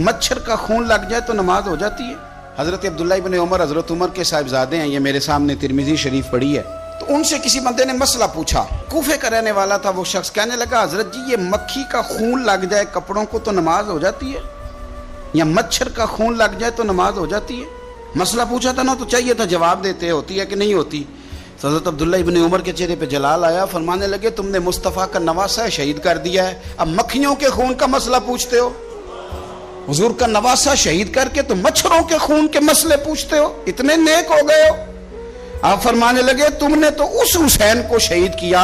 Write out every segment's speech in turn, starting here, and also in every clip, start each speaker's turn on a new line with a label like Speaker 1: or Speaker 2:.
Speaker 1: मच्छर का खून लग जाए तो नमाज हो जाती है। हजरत अब्दुल्ला इब्न उमर हजरत उमर के साहिबजादे हैं, ये मेरे सामने तिरमिजी शरीफ पढ़ी है। तो उनसे किसी बंदे ने मसला पूछा, कूफे का रहने वाला था वो शख्स, कहने लगा हजरत जी ये मक्खी का खून लग जाए कपड़ों को तो नमाज हो जाती है, या मच्छर का खून लग जाए तो नमाज हो जाती है? मसला पूछा था ना तो चाहिए था जवाब देते, होती है कि नहीं होती। तो हजरत अब्दुल्ला इब्न उमर के चेहरे पे जलाल आया, फरमाने लगे तुमने मुस्तफ़ा का नवासा शहीद कर दिया है, अब मक्खियों के खून का मसला पूछते हो? हुजूर का नवासा शहीद करके तो मच्छरों के खून के मसले पूछते हो, इतने नेक हो गए हो? आप फरमाने लगे तुमने तो उस हुसैन को शहीद किया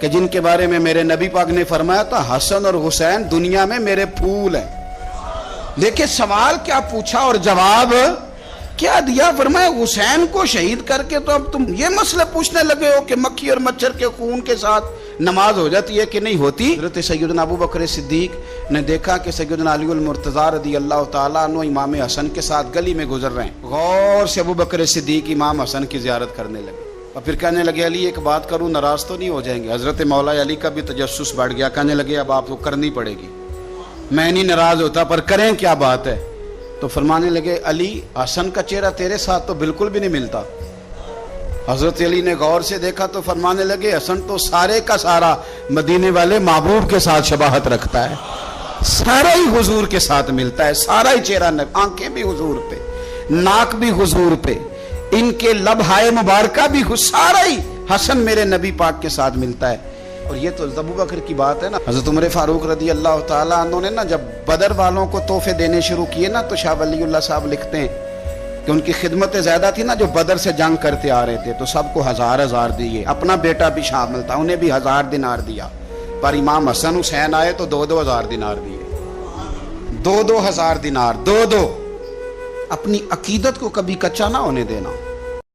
Speaker 1: कि जिनके बारे में मेरे नबी पाक ने फरमाया था हसन और हुसैन दुनिया में मेरे फूल हैं। देखिए सवाल क्या पूछा और जवाब क्या दिया। फरमाया हुसैन को शहीद करके तो अब तुम ये मसले पूछने लगे हो कि मक्खी और मच्छर के खून के साथ नमाज हो जाती है कि नहीं होती। हज़रत सैयदना अबू बकर सिद्दीक ने देखा कि सैयदना अली अल मुर्तज़ा रज़ी अल्लाह ताला अन्हु इमाम हसन के साथ गली में गुजर रहे हैं। गौर से अबू बकर सिद्दीक इमाम हसन की ज़ियारत करने लगे और फिर कहने लगे अली एक बात करूं, नाराज तो नहीं हो जाएंगे? हज़रत मौला अली का भी तजस्सुस बढ़ गया, कहने लगे अब आपको करनी पड़ेगी, मैं नहीं नाराज होता पर करें क्या बात है? तो फरमाने लगे अली हसन का चेहरा तेरे साथ तो बिल्कुल भी नहीं मिलता। हजरत अली ने गौर से देखा तो फरमाने लगे हसन तो सारे का सारा मदीने वाले महबूब के साथ शबाहत रखता है, सारा ही हुजूर के साथ मिलता है, सारा ही चेहरा, आंखें भी हुजूर पे, नाक भी हुजूर पे, इनके लब हाय मुबारका भी, सारा ही हसन मेरे नबी पाक के साथ मिलता है। और ये तो अबू बकर की बात है ना। हज़रत उमर फारूक रदी अल्लाह ताला अन्हु ने ना जब बदर वालों को तोहफे देने शुरू किए ना तो शाह वलीउल्लाह साहब लिखते हैं कि उनकी खिदमतें ज़्यादा थी ना, जो बदर से जंग करते आ रहे थे तो सबको 1000 दिए, अपना बेटा भी शामिल था, उन्हें भी 1000 दिनार दिया। पर इमाम हसन हुसैन आए तो 2-2 हज़ार दिनार दिए, 2-2 हज़ार दिनार, 2-2। अपनी अकीदत को कभी कच्चा ना होने देना।